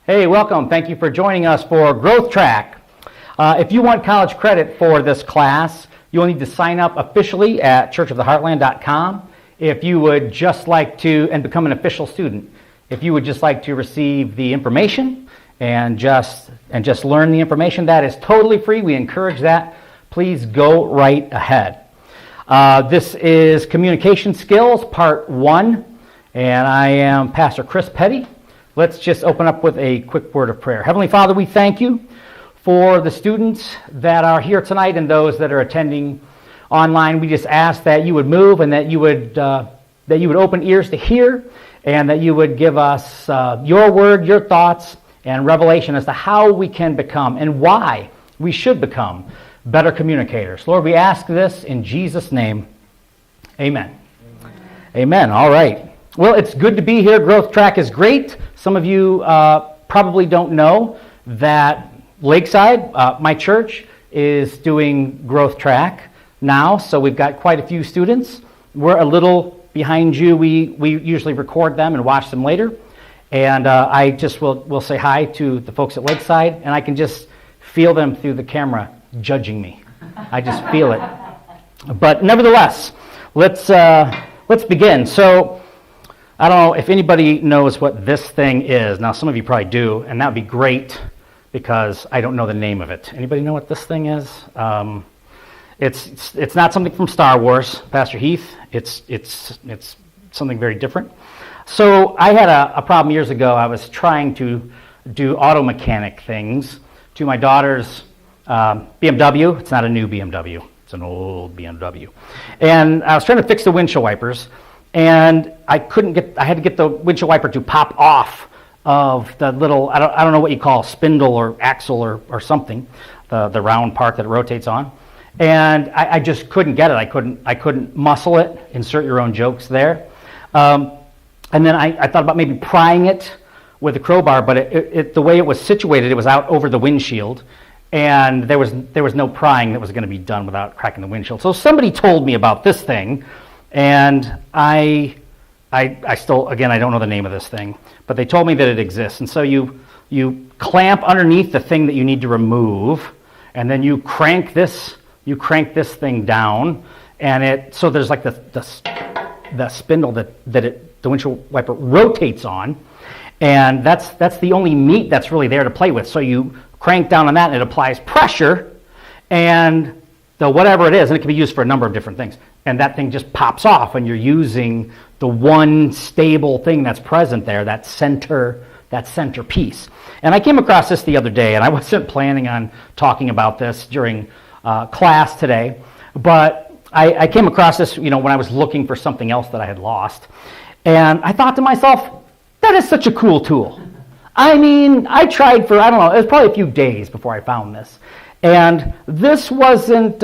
Hey, welcome. Thank you for joining us for Growth Track. If you want college credit for this class, you'll need to sign up officially at churchoftheheartland.com. If you would just like to, and become an official student, if you would just like to receive the information and just learn the information, that is totally free. We encourage that. Please go right ahead. This is Communication Skills, Part 1, and I am Pastor Chris Petty. Let's just open up with a quick word of prayer. Heavenly Father, we thank you for the students that are here tonight and those that are attending online. We just ask that you would move and that you would open ears to hear, and that you would give us your word, your thoughts, and revelation as to how we can become and why we should become better communicators. Lord, we ask this in Jesus' name. Amen. Amen. All right. Well, it's good to be here. Growth Track is great. Some of you probably don't know that Lakeside, my church, is doing Growth Track now, so we've got quite a few students. We're a little behind you. We usually record them and watch them later, and I just will say hi to the folks at Lakeside, and I can just feel them through the camera judging me. I just feel it. But nevertheless, let's begin. So, I don't know if anybody knows what this thing is. Now, some of you probably do, and that would be great because I don't know the name of it. Anybody know what this thing is? It's not something from Star Wars, Pastor Heath. It's something very different. So I had a problem years ago. I was trying to do auto mechanic things to my daughter's BMW. It's not a new BMW. It's an old BMW. And I was trying to fix the windshield wipers. And I had to get the windshield wiper to pop off of the little, I don't know what you call spindle or axle or something, the round part that it rotates on. And I just couldn't get it. I couldn't muscle it. Insert your own jokes there. And then I thought about maybe prying it with a crowbar, but the way it was situated, it was out over the windshield. And there was no prying that was going to be done without cracking the windshield. So somebody told me about this thing. And I still, again, I don't know the name of this thing, but they told me that it exists. And so you clamp underneath the thing that you need to remove, and then you crank this thing down, and so there's like the spindle that the windshield wiper rotates on, and that's the only meat that's really there to play with. So you crank down on that, and it applies pressure, and whatever it is, and it can be used for a number of different things. And that thing just pops off, and you're using the one stable thing that's present there, that center piece. And I came across this the other day, and I wasn't planning on talking about this during class today, but I came across this, when I was looking for something else that I had lost, and I thought to myself, that is such a cool tool. I mean, I tried for, I don't know, it was probably a few days before I found this. And this wasn't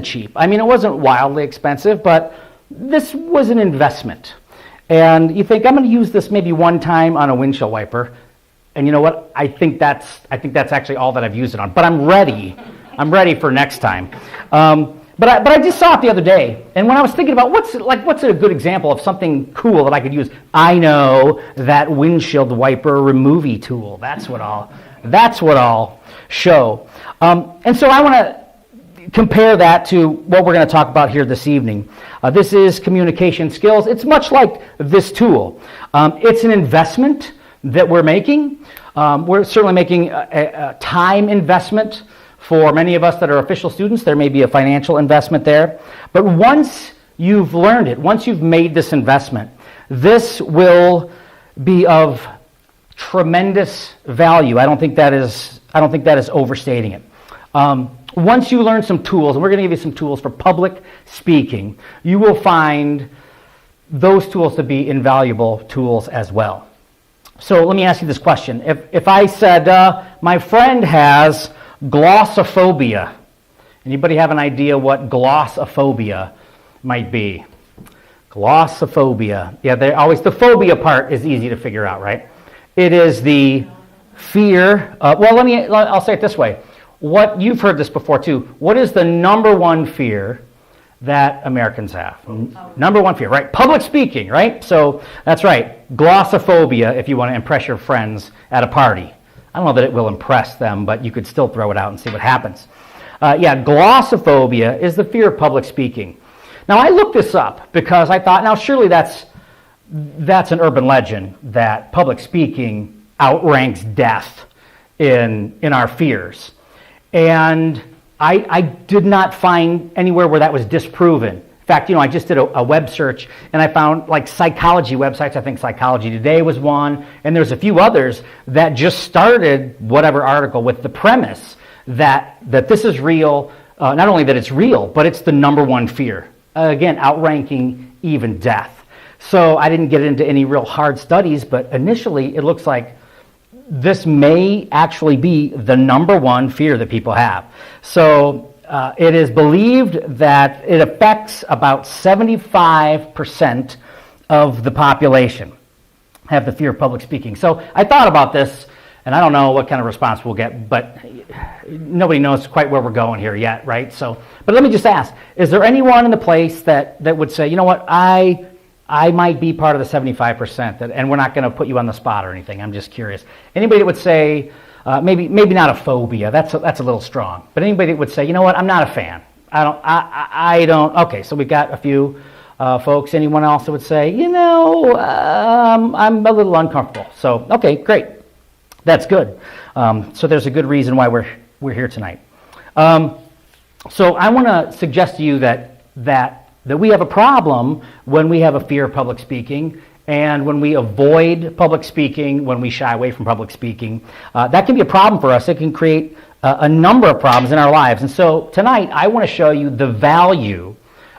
cheap. I mean, it wasn't wildly expensive, but this was an investment. And you think, I'm going to use this maybe one time on a windshield wiper, and you know what? I think that's actually all that I've used it on. But I'm ready. I'm ready for next time. But I just saw it the other day, and when I was thinking about what's a good example of something cool that I could use, I know that windshield wiper removey tool. That's what I'll show. And so I want to compare that to what we're going to talk about here this evening. This is communication skills. It's much like this tool. It's an investment that we're making. We're certainly making a time investment. For many of us that are official students, there may be a financial investment there. But once you've learned it, once you've made this investment, this will be of tremendous value. I don't think that is overstating it. Once you learn some tools, and we're going to give you some tools for public speaking, you will find those tools to be invaluable tools as well. So let me ask you this question. If I said, my friend has glossophobia, anybody have an idea what glossophobia might be? Glossophobia. Yeah, the phobia part is easy to figure out, right? It is the fear. I'll say it this way. You've heard this before too. What is the number one fear that Americans have? Number one fear, right? Public speaking, right? So that's right. Glossophobia, if you want to impress your friends at a party. I don't know that it will impress them, but you could still throw it out and see what happens. Glossophobia is the fear of public speaking. Now, I looked this up because I thought, now surely that's an urban legend that public speaking outranks death in our fears. And I did not find anywhere where that was disproven. In fact, I just did a web search and I found like psychology websites. I think Psychology Today was one, and there's a few others that just started whatever article with the premise that this is real. Not only that it's real, but it's the number one fear. Again, outranking even death. So I didn't get into any real hard studies, but initially it looks like this may actually be the number one fear that people have. So it is believed that it affects about 75% of the population have the fear of public speaking. So I thought about this, and I don't know what kind of response we'll get, but nobody knows quite where we're going here yet, right? So, but let me just ask, is there anyone in the place that would say, you know what, I might be part of the 75%, and we're not going to put you on the spot or anything. I'm just curious. Anybody that would say, maybe not a phobia, that's a little strong, but anybody that would say, you know what, I'm not a fan. I don't. Okay, so we've got a few folks. Anyone else that would say, I'm a little uncomfortable. So, okay, great. That's good. So there's a good reason why we're here tonight. So I want to suggest to you that we have a problem when we have a fear of public speaking, and when we avoid public speaking, when we shy away from public speaking. That can be a problem for us. It can create a number of problems in our lives. And so tonight, I want to show you the value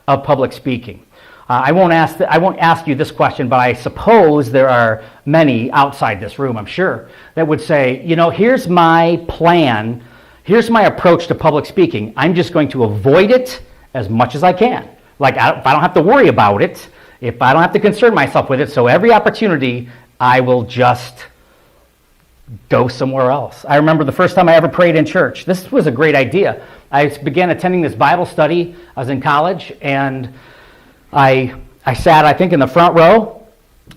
of public speaking. I won't ask you this question, but I suppose there are many outside this room, I'm sure, that would say, here's my plan, here's my approach to public speaking. I'm just going to avoid it as much as I can. Like, if I don't have to worry about it, if I don't have to concern myself with it, so every opportunity, I will just go somewhere else. I remember the first time I ever prayed in church. This was a great idea. I began attending this Bible study. I was in college, and I sat, I think, in the front row,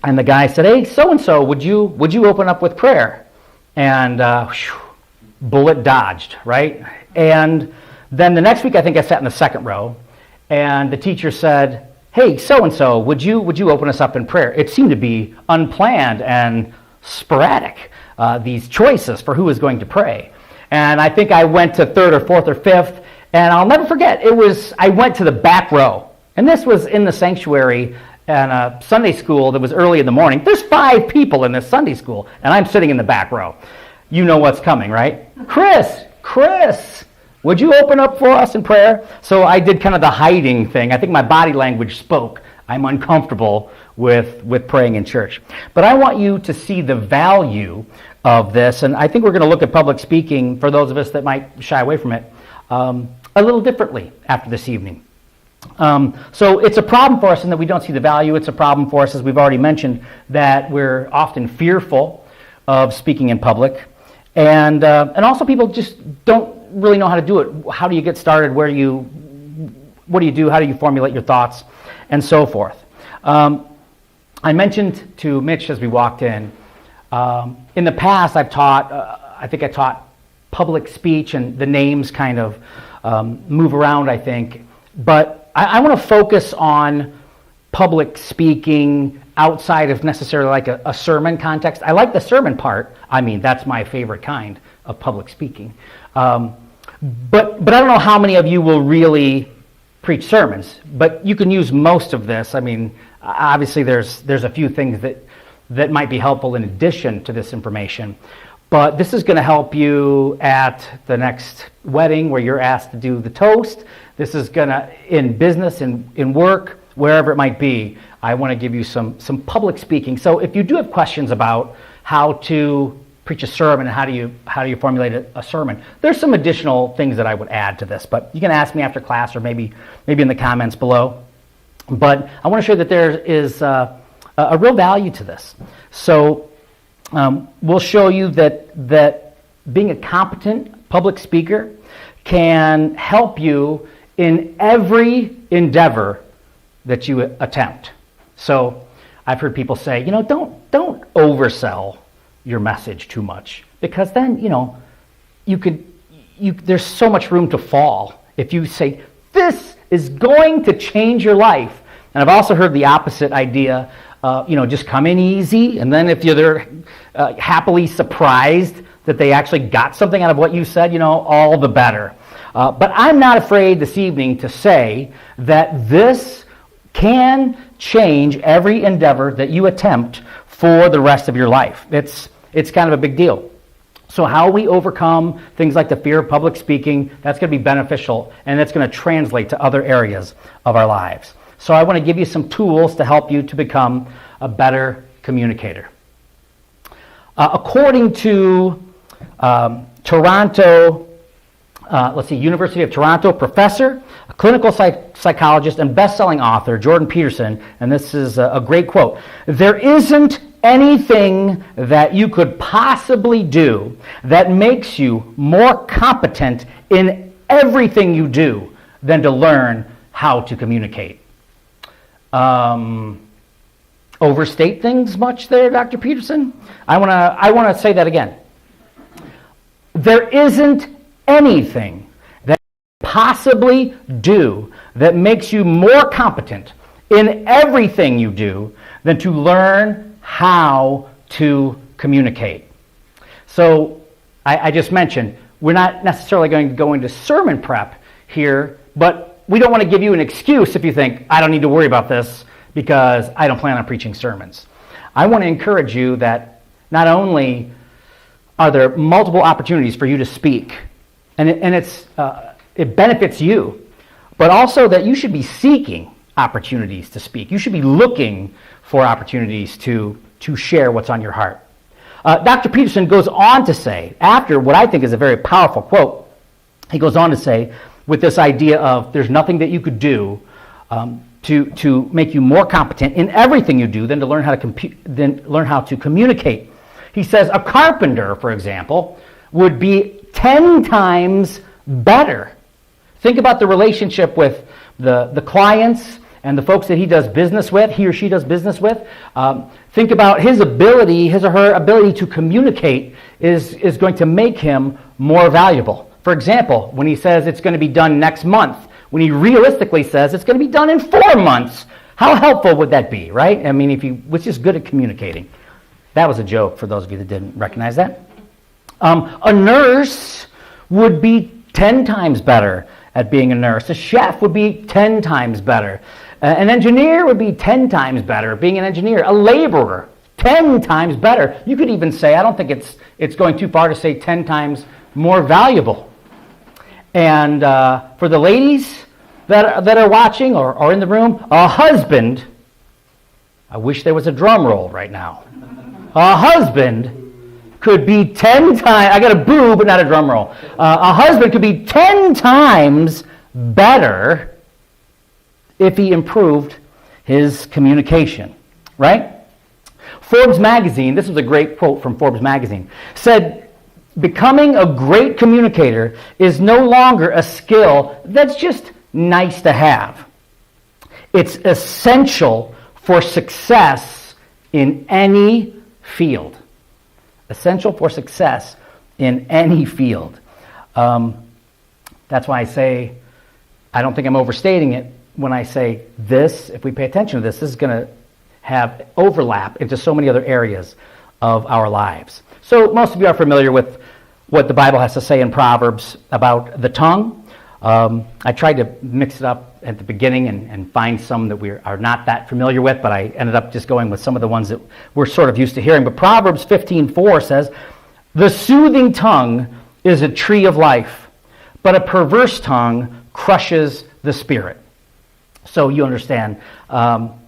and the guy said, "Hey, so-and-so, would you open up with prayer?" And bullet dodged, right? And then the next week, I think I sat in the second row, and the teacher said, "Hey, so-and-so, would you open us up in prayer?" It seemed to be unplanned and sporadic, these choices for who was going to pray. And I think I went to third or fourth or fifth, and I'll never forget, I went to the back row. And this was in the sanctuary in a Sunday school that was early in the morning. There's 5 people in this Sunday school, and I'm sitting in the back row. You know what's coming, right? Chris, would you open up for us in prayer? So I did kind of the hiding thing. I think my body language spoke. I'm uncomfortable with praying in church. But I want you to see the value of this, and I think we're going to look at public speaking, for those of us that might shy away from it, a little differently after this evening. So it's a problem for us in that we don't see the value. It's a problem for us, as we've already mentioned, that we're often fearful of speaking in public. And also people just don't really know how to do it. How do you get started? What do you do? How do you formulate your thoughts? And so forth. I mentioned to Mitch as we walked in the past I've taught, I think I taught public speech, and the names kind of move around, I think. But I want to focus on public speaking outside of necessarily like a sermon context. I like the sermon part. I mean, that's my favorite kind of public speaking. But I don't know how many of you will really preach sermons, but you can use most of this. I mean, obviously there's a few things that might be helpful in addition to this information. But this is going to help you at the next wedding where you're asked to do the toast. This is going to, in business, in work, wherever it might be, I want to give you some public speaking. So if you do have questions about how to preach a sermon and how do you formulate a sermon, there's some additional things that I would add to this. But you can ask me after class or maybe in the comments below. But I want to show you that there is a real value to this. So we'll show you that being a competent public speaker can help you in every endeavor that you attempt. So I've heard people say, don't oversell your message too much, because then, there's so much room to fall if you say, this is going to change your life. And I've also heard the opposite idea, just come in easy, and then if they're happily surprised that they actually got something out of what you said, all the better. But I'm not afraid this evening to say that this can change every endeavor that you attempt for the rest of your life. It's kind of a big deal. So how we overcome things like the fear of public speaking, that's going to be beneficial, and that's going to translate to other areas of our lives. So I want to give you some tools to help you to become a better communicator. According to University of Toronto professor, a clinical psychologist, and best-selling author, Jordan Peterson, and this is a great quote, "There isn't anything that you could possibly do that makes you more competent in everything you do than to learn how to communicate." Overstate things much there, Dr. Peterson? I want to say that again. There isn't anything that you possibly do that makes you more competent in everything you do than to learn how to communicate. So I just mentioned, we're not necessarily going to go into sermon prep here, but we don't want to give you an excuse if you think, I don't need to worry about this because I don't plan on preaching sermons. I want to encourage you that not only are there multiple opportunities for you to speak, and it benefits you, but also that you should be seeking opportunities to speak. You should be looking for opportunities to share what's on your heart. Dr. Peterson goes on to say, after what I think is a very powerful quote, he goes on to say, with this idea of there's nothing that you could do to make you more competent in everything you do than to learn how to communicate. He says a carpenter, for example, would be 10 times better. Think about the relationship with the clients and the folks that he or she does business with. Think about his or her ability to communicate is going to make him more valuable. For example, when he says it's going to be done next month, when he realistically says it's going to be done in 4 months, how helpful would that be, right? I mean, if he was just good at communicating. That was a joke for those of you that didn't recognize that. A nurse would be 10 times better at being a nurse. A chef would be 10 times better. An engineer would be 10 times better at being an engineer. A laborer, 10 times better. You could even say, I don't think it's going too far to say 10 times more valuable. And for the ladies that are watching or in the room, a husband, I wish there was a drum roll right now. A husband could be 10 times, I got a boo, but not a drum roll. A husband could be 10 times better if he improved his communication, right? Forbes magazine, this was a great quote from Forbes magazine, said, becoming a great communicator is no longer a skill that's just nice to have. It's essential for success in any field. Essential for success in any field. That's why I say, I don't think I'm overstating it when I say this, if we pay attention to this is going to have overlap into so many other areas of our lives. So most of you are familiar with what the Bible has to say in Proverbs about the tongue. I tried to mix it up at the beginning and find some that we are not that familiar with, but I ended up just going with some of the ones that we're sort of used to hearing. But Proverbs 15:4 says, "The soothing tongue is a tree of life, but a perverse tongue crushes the spirit." So you understand,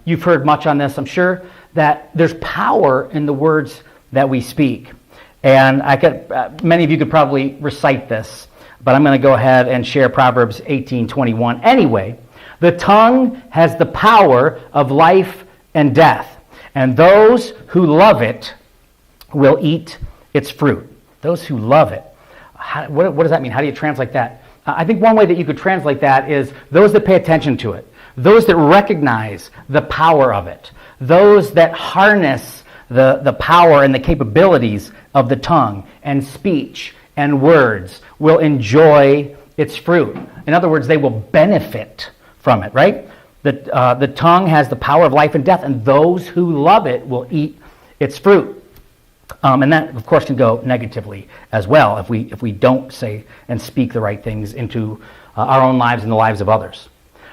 you've heard much on this, I'm sure, that there's power in the words that we speak. And many of you could probably recite this, but I'm going to go ahead and share Proverbs 18:21 anyway. "The tongue has the power of life and death, and those who love it will eat its fruit." Those who love it. What does that mean? How do you translate that? I think one way that you could translate that is those that pay attention to it. those that recognize the power of it, those that harness the power and the capabilities of the tongue and speech and words will enjoy its fruit. In other words, they will benefit from it, right? The tongue has the power of life and death, and those who love it will eat its fruit. And that, of course, can go negatively as well if we don't say and speak the right things into our own lives and the lives of others.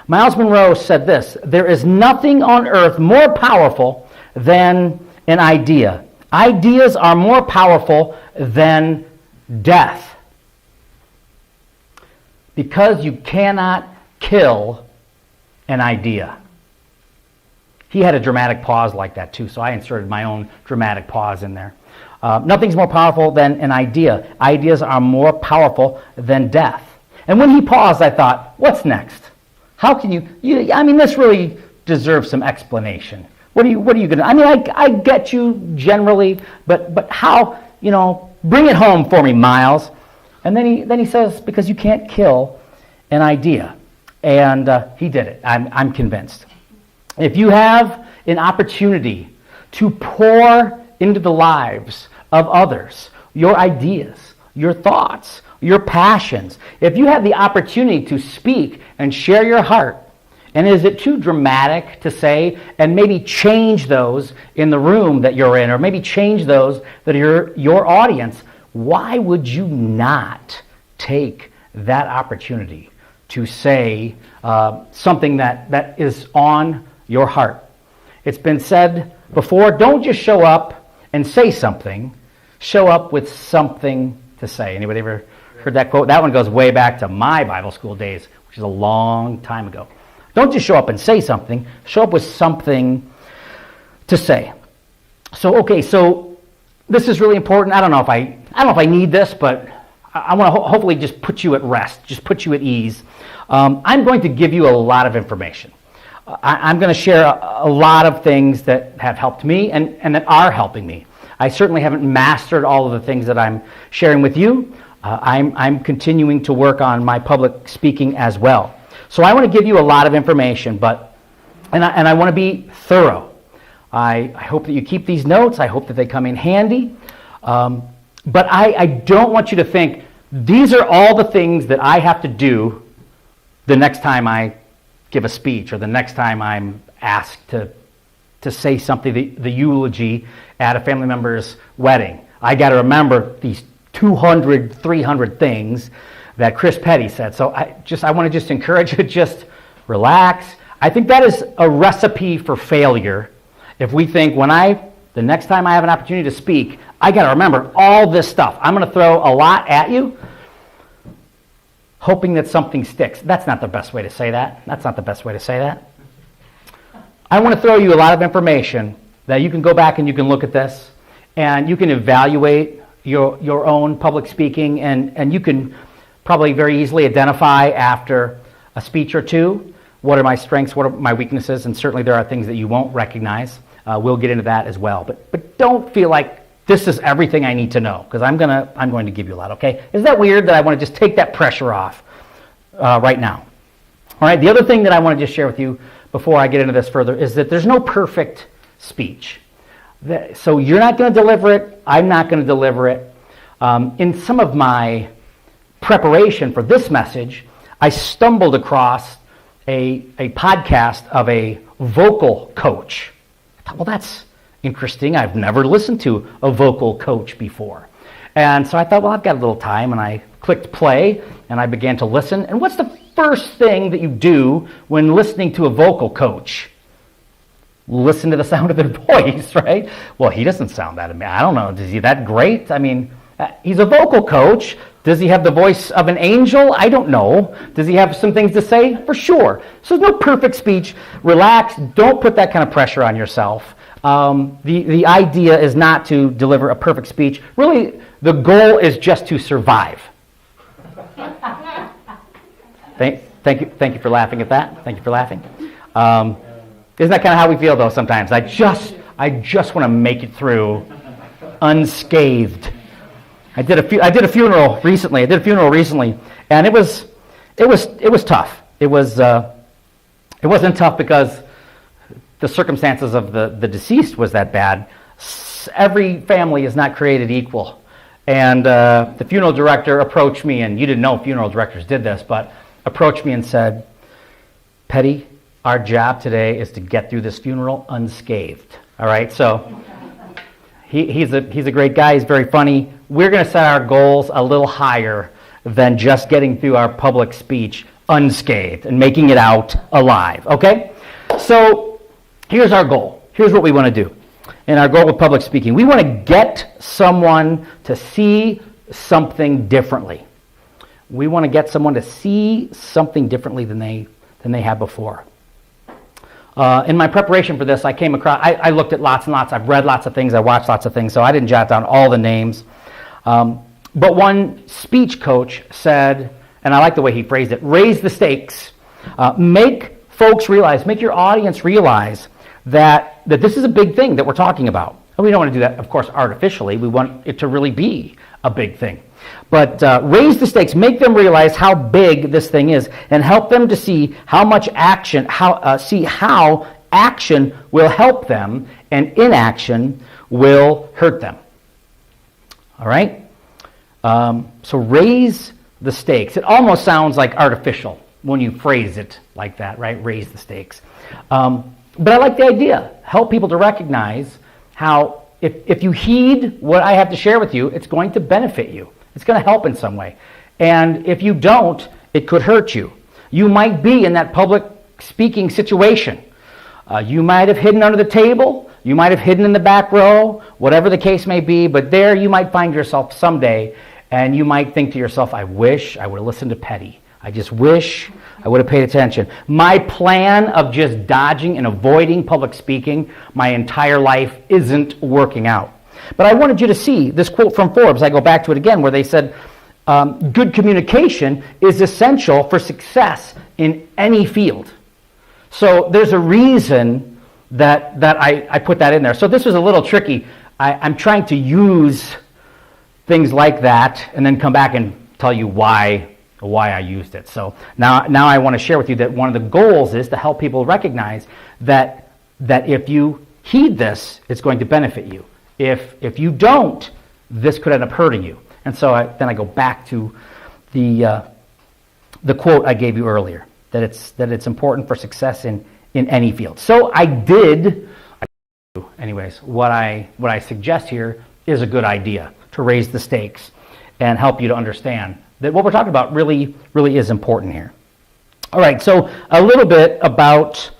Miles Monroe said this: there is nothing on earth more powerful than an idea. Ideas are more powerful than death, because you cannot kill an idea. He had a dramatic pause like that too, so I inserted my own dramatic pause in there. Nothing's more powerful than an idea. Ideas are more powerful than death. And when he paused, I thought, what's next? How can you I mean, this really deserves some explanation. What are you going to, I mean, I get you generally, but how, bring it home for me, Miles. And then he says, because you can't kill an idea. And he did it. I'm convinced. If you have an opportunity to pour into the lives of others, your ideas, your thoughts, your passions, if you have the opportunity to speak and share your heart, and is it too dramatic to say and maybe change those in the room that you're in, or maybe change those that are your audience, why would you not take that opportunity to say something that is on your heart? It's been said before, don't just show up and say something, show up with something to say. Anybody ever heard that quote? That one goes way back to my Bible school days, which is a long time ago. Don't just show up and say something, show up with something to say. So this is really important. I don't know if I need this, but I want to hopefully just put you at rest, just put you at ease. I'm going to give you a lot of information. I'm going to share a lot of things that have helped me and that are helping me. I certainly haven't mastered all of the things that I'm sharing with you. I'm continuing to work on my public speaking as well. So I want to give you a lot of information, and I want to be thorough. I hope that you keep these notes. I hope that they come in handy. But I don't want you to think, these are all the things that I have to do the next time I give a speech, or the next time I'm asked to say something, the eulogy at a family member's wedding. I got to remember these 200, 300 things that Chris Petty said. So I want to just encourage you to just relax. I think that is a recipe for failure. If we think the next time I have an opportunity to speak, I got to remember all this stuff. I'm going to throw a lot at you, hoping that something sticks. That's not the best way to say that. I want to throw you a lot of information that you can go back and you can look at this, and you can evaluate your own public speaking, and you can probably very easily identify after a speech or two, what are my strengths, what are my weaknesses, and certainly there are things that you won't recognize. We'll get into that as well. But don't feel like this is everything I need to know, because I'm going to give you a lot, okay? Is that weird that I want to just take that pressure off right now? All right, the other thing that I want to just share with you before I get into this further is that there's no perfect speech. So you're not going to deliver it. I'm not going to deliver it. In some of my preparation for this message, I stumbled across a podcast of a vocal coach. I thought, well, that's interesting. I've never listened to a vocal coach before. And so I thought, well, I've got a little time, and I clicked play, and I began to listen. And what's the first thing that you do when listening to a vocal coach? Listen to the sound of their voice, right? Well, he doesn't sound that amazing. I don't know. Is he that great? I mean, he's a vocal coach. Does he have the voice of an angel? I don't know. Does he have some things to say? For sure. So there's no perfect speech. Relax. Don't put that kind of pressure on yourself. The idea is not to deliver a perfect speech. Really, the goal is just to survive. Thank you for laughing at that. Thank you for laughing. Isn't that kind of how we feel, though, sometimes? I just want to make it through unscathed. I did a funeral recently, and it was tough. It It wasn't tough because the circumstances of the deceased was that bad. Every family is not created equal. And the funeral director approached me, and you didn't know funeral directors did this, but approached me and said, Petty, our job today is to get through this funeral unscathed. All right, so he's a great guy. He's very funny. We're going to set our goals a little higher than just getting through our public speech unscathed and making it out alive, okay? So here's our goal. Here's what we want to do. And our goal with public speaking, we want to get someone to see something differently. We want to get someone to see something differently than they have before. In my preparation for this, I came across, I looked at lots and lots, I've read lots of things, I watched lots of things, so I didn't jot down all the names. But one speech coach said, and I like the way he phrased it, raise the stakes. Make folks realize, make your audience realize that this is a big thing that we're talking about. And we don't want to do that, of course, artificially. We want it to really be a big thing. But raise the stakes, make them realize how big this thing is, and help them to see how much action, how action will help them, and inaction will hurt them. All right? So raise the stakes. It almost sounds like artificial when you phrase it like that, right? Raise the stakes. But I like the idea. Help people to recognize how if you heed what I have to share with you, it's going to benefit you. It's going to help in some way. And if you don't, it could hurt you. You might be in that public speaking situation. You might have hidden under the table. You might have hidden in the back row, whatever the case may be. But there you might find yourself someday, and you might think to yourself, I wish I would have listened to Petty. I just wish I would have paid attention. My plan of just dodging and avoiding public speaking my entire life isn't working out. But I wanted you to see this quote from Forbes. I go back to it again where they said, good communication is essential for success in any field. So there's a reason that I put that in there. So this was a little tricky. I'm trying to use things like that and then come back and tell you why I used it. So now I want to share with you that one of the goals is to help people recognize that if you heed this, it's going to benefit you. If you don't, this could end up hurting you. And so then I go back to the quote I gave you earlier, that it's important for success in any field. So anyways, what I suggest here is a good idea to raise the stakes and help you to understand that what we're talking about really is important here. All right, so a little bit about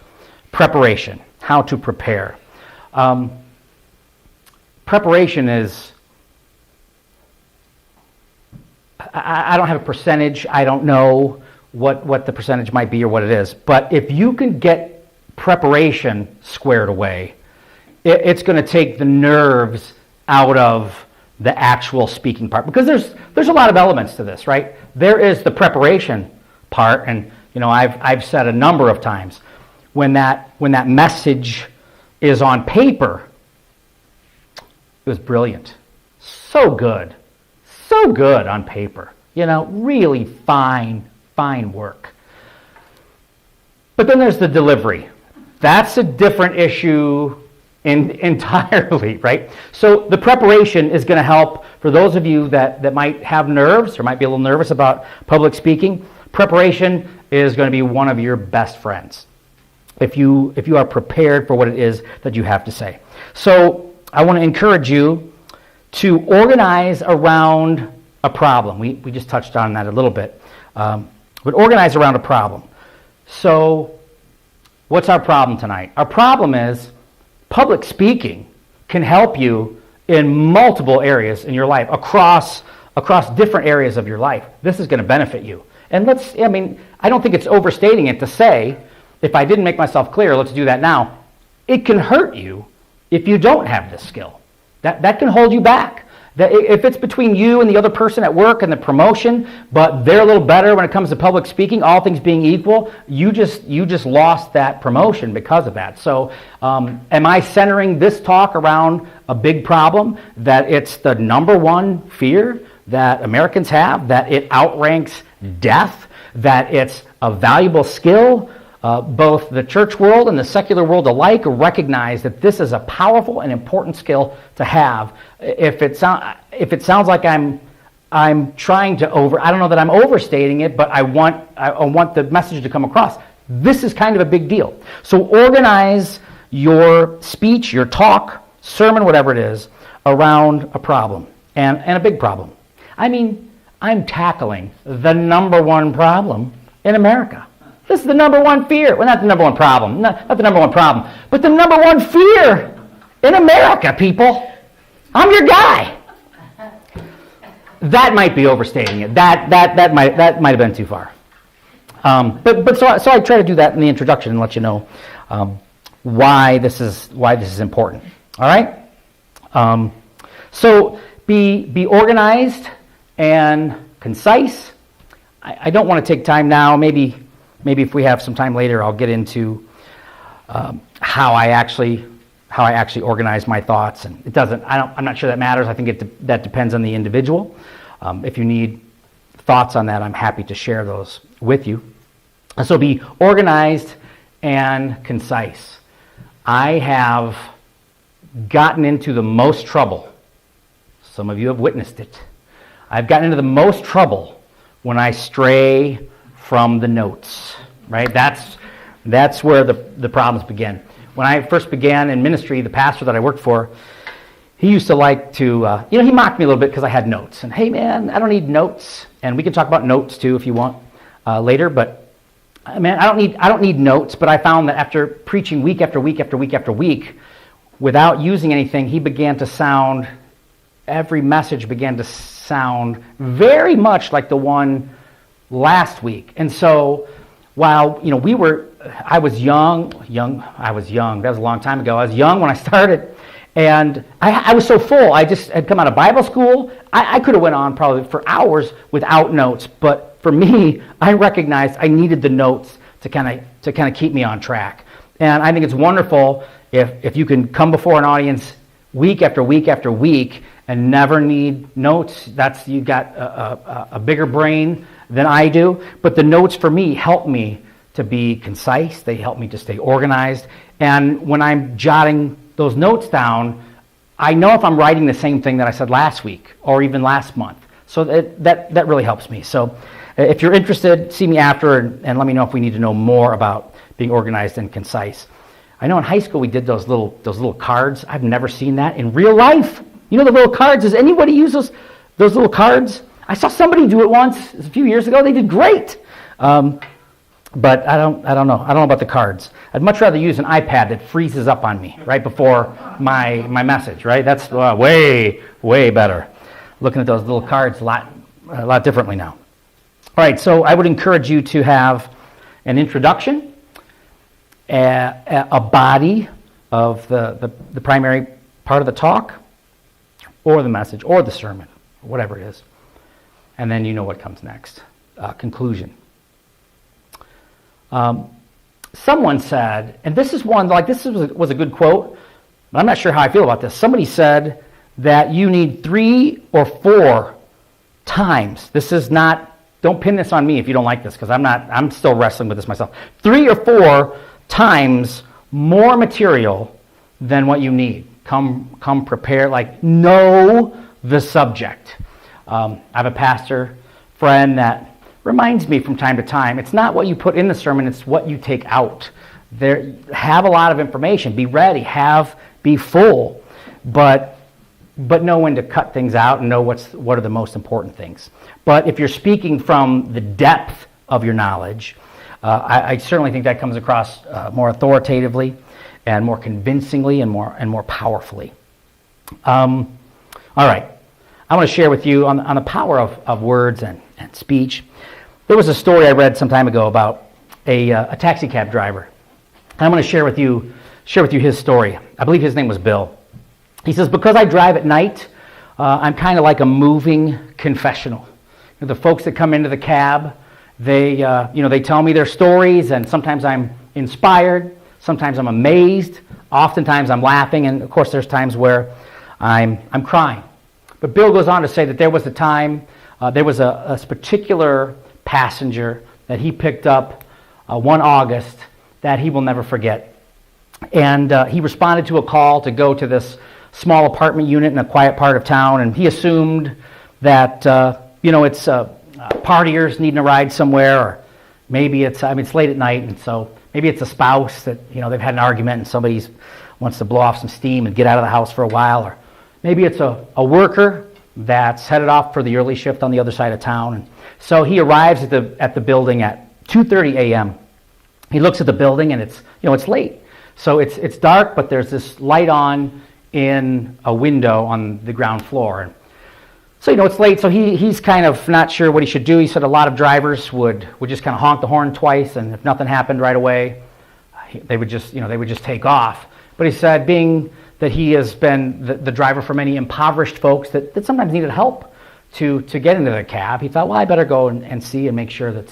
preparation, how to prepare. Preparation is, I don't have a percentage. I don't know what the percentage might be or what it is. But if you can get preparation squared away, it's going to take the nerves out of the actual speaking part, because there's a lot of elements to this, right? There is the preparation part, and I've said a number of times when that message is on paper, it was brilliant, so good on paper, really fine work. But then there's the delivery. That's a different issue entirely, right? So the preparation is going to help for those of you that might have nerves or might be a little nervous about public speaking. Preparation is going to be one of your best friends if you are prepared for what it is that you have to say. So I want to encourage you to organize around a problem. We just touched on that a little bit. But organize around a problem. So what's our problem tonight? Our problem is public speaking can help you in multiple areas in your life, across different areas of your life. This is going to benefit you. And I don't think it's overstating it to say, if I didn't make myself clear, let's do that now. It can hurt you if you don't have this skill. That can hold you back. If it's between you and the other person at work and the promotion, but they're a little better when it comes to public speaking, all things being equal, you just lost that promotion because of that. So am I centering this talk around a big problem, that it's the number one fear that Americans have, that it outranks death, that it's a valuable skill? both the church world and the secular world alike recognize that this is a powerful and important skill to have. If it sounds like I'm trying to I don't know that I'm overstating it, but I want the message to come across. This is kind of a big deal. So organize your speech, your talk, sermon, whatever it is, around a problem and a big problem. I mean, I'm tackling the number one problem in America. This is the number one fear. Well, not the number one problem. Not the number one problem. But the number one fear in America, people. I'm your guy. That might be overstating it. That might have been too far. So I try to do that in the introduction and let you know why this is important. All right. So be organized and concise. I don't want to take time now. Maybe if we have some time later, I'll get into how I actually organize my thoughts. And it doesn't. I'm not sure that matters. I think that depends on the individual. If you need thoughts on that, I'm happy to share those with you. So be organized and concise. I have gotten into the most trouble. Some of you have witnessed it. I've gotten into the most trouble when I stray from the notes, right? That's where the problems begin. When I first began in ministry, the pastor that I worked for, he used to like to, he mocked me a little bit because I had notes. And hey, man, I don't need notes. And we can talk about notes too if you want later. But man, I don't need notes. But I found that after preaching week after week after week after week, without using anything, every message began to sound very much like the one last week. And so while, I was young, that was a long time ago. I was young when I started, and I was so full. I just had come out of Bible school. I could have went on probably for hours without notes, but for me, I recognized I needed the notes to kind of keep me on track. And I think it's wonderful if you can come before an audience week after week after week and never need notes. You got a bigger brain than I do. But the notes for me help me to be concise. They help me to stay organized. And when I'm jotting those notes down, I know if I'm writing the same thing that I said last week or even last month. So that really helps me. So if you're interested, see me after and let me know if we need to know more about being organized and concise. I know in high school we did those little cards. I've never seen that in real life. You know the little cards? Does anybody use those little cards? I saw somebody do it once a few years ago. They did great. But I don't know. I don't know about the cards. I'd much rather use an iPad that freezes up on me right before my message, right? That's way better. Looking at those little cards a lot differently now. All right, so I would encourage you to have an introduction, a body of the primary part of the talk, or the message, or the sermon, or whatever it is. And then you know what comes next. Conclusion. Someone said, and this is one, this was a good quote, but I'm not sure how I feel about this. Somebody said that you need 3 or 4 times. This is not, don't pin this on me if you don't like this, because I'm still wrestling with this myself. 3 or 4 times more material than what you need. Come prepared, know the subject. I have a pastor friend that reminds me from time to time, it's not what you put in the sermon, it's what you take out. Have a lot of information, be ready, be full, but know when to cut things out and know what are the most important things. But if you're speaking from the depth of your knowledge, I certainly think that comes across more authoritatively and more convincingly and more powerfully. All right, I want to share with you on the power of words and speech. There was a story I read some time ago about a taxi cab driver. I'm going to share with you his story. I believe his name was Bill. He says, because I drive at night, I'm kind of like a moving confessional. The folks that come into the cab, they tell me their stories, and sometimes I'm inspired, sometimes I'm amazed, oftentimes I'm laughing, and of course there's times where I'm crying. But Bill goes on to say that there was a time, there was a particular passenger that he picked up one August that he will never forget. And he responded to a call to go to this small apartment unit in a quiet part of town, and he assumed that, it's partiers needing a ride somewhere, or maybe it's late at night, and so maybe it's a spouse that, they've had an argument and somebody wants to blow off some steam and get out of the house for a while, or maybe it's a worker that's headed off for the early shift on the other side of town. And so he arrives at the building at 2:30 a.m. He looks at the building, and it's late. So it's dark, but there's this light on in a window on the ground floor. And so, it's late, so he's kind of not sure what he should do. He said a lot of drivers would just kind of honk the horn twice, and if nothing happened right away, they would just take off. But he said, being that he has been the driver for many impoverished folks that sometimes needed help to get into the cab, he thought, well, I better go and see and make sure that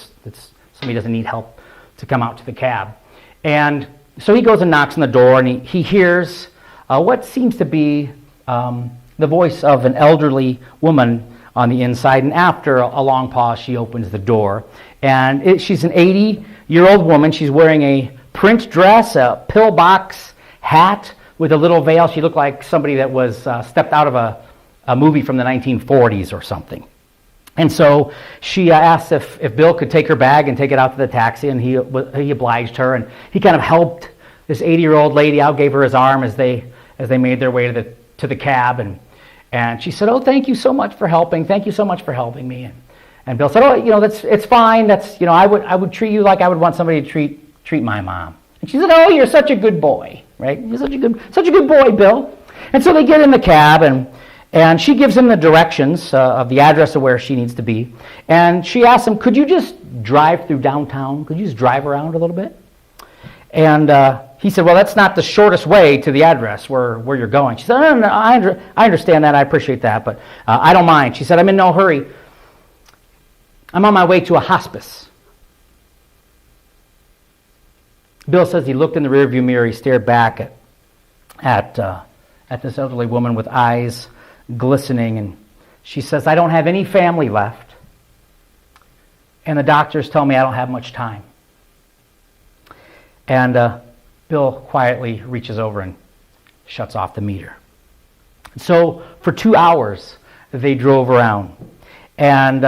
somebody doesn't need help to come out to the cab. And so he goes and knocks on the door, and he hears what seems to be the voice of an elderly woman on the inside. And after a long pause, she opens the door. And she's an 80-year-old woman. She's wearing a print dress, a pillbox hat with a little veil. She looked like somebody that was stepped out of a movie from the 1940s or something. And so she asked if Bill could take her bag and take it out to the taxi, and he obliged her, and he kind of helped this 80-year-old lady out, gave her his arm as they made their way to the cab, and she said, "Oh, thank you so much for helping. Thank you so much for helping me." And Bill said, "Oh, it's fine. I would treat you like I would want somebody to treat my mom." And she said, "Oh, you're such a good boy, right? You're such a good boy, Bill." And so they get in the cab, and she gives him the directions of the address of where she needs to be. And she asks him, "Could you just drive through downtown? Could you just drive around a little bit?" And he said, "Well, that's not the shortest way to the address where you're going." She said, "No, I understand that. I appreciate that, but I don't mind." She said, "I'm in no hurry. I'm on my way to a hospice." Bill says he looked in the rearview mirror. He stared back at this elderly woman with eyes glistening, and she says, "I don't have any family left, and the doctors tell me I don't have much time." And Bill quietly reaches over and shuts off the meter. So for 2 hours, they drove around, and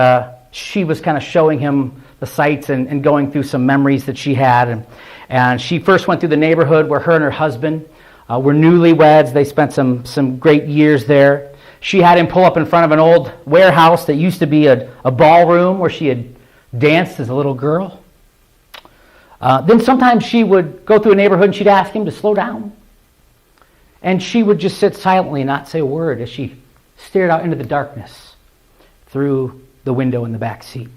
she was kind of showing him the sights and going through some memories that she had. And she first went through the neighborhood where her and her husband were newlyweds. They spent some great years there. She had him pull up in front of an old warehouse that used to be a ballroom where she had danced as a little girl. Then sometimes she would go through a neighborhood and she'd ask him to slow down. And she would just sit silently and not say a word as she stared out into the darkness through the window in the back seat.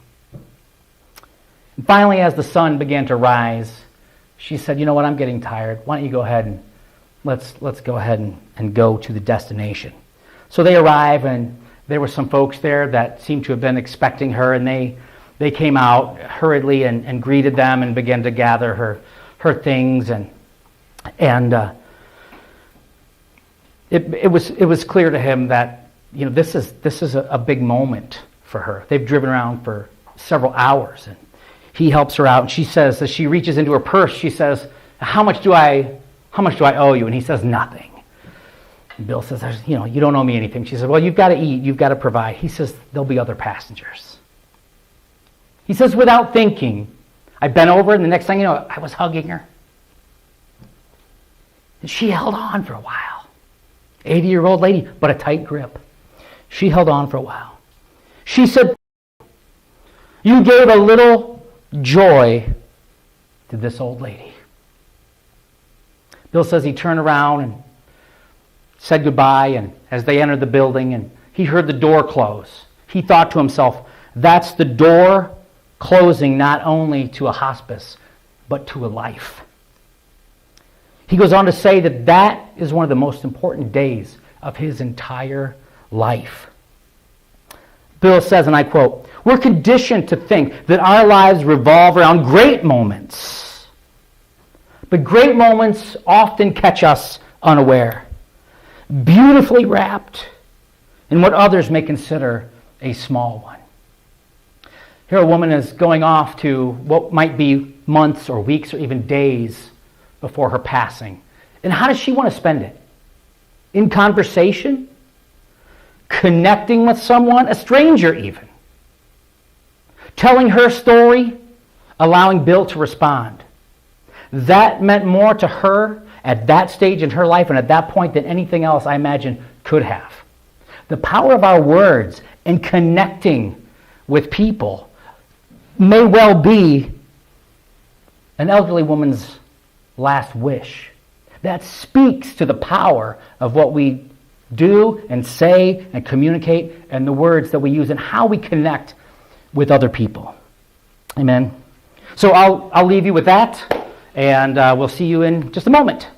And finally, as the sun began to rise, she said, "You know what, I'm getting tired. Why don't you go ahead and let's go ahead and go to the destination." So they arrive, and there were some folks there that seemed to have been expecting her, and they came out hurriedly and greeted them and began to gather her things, and it was clear to him that this is a big moment for her. They've driven around for several hours, and he helps her out, and she says, as she reaches into her purse, she says, how much do I owe you?" And he says, "Nothing." And Bill says, "You don't owe me anything." She says, "Well, you've got to eat, you've got to provide." He says, "There'll be other passengers." He says, without thinking, I bent over, and the next thing you know, I was hugging her. And she held on for a while. 80-year-old lady, but a tight grip. She held on for a while. She said, "You gave a little joy to this old lady." Bill says he turned around and said goodbye, and as they entered the building, and he heard the door close, he thought to himself, that's the door closing not only to a hospice, but to a life. He goes on to say that is one of the most important days of his entire life. Bill says, and I quote, "We're conditioned to think that our lives revolve around great moments. But great moments often catch us unaware, beautifully wrapped in what others may consider a small one." Here a woman is going off to what might be months or weeks or even days before her passing. And how does she want to spend it? In conversation? Connecting with someone? A stranger even? Telling her story? Allowing Bill to respond? That meant more to her at that stage in her life and at that point than anything else I imagine could have. The power of our words in connecting with people may well be an elderly woman's last wish. That speaks to the power of what we do and say and communicate and the words that we use and how we connect with other people. Amen. So I'll leave you with that, and we'll see you in just a moment.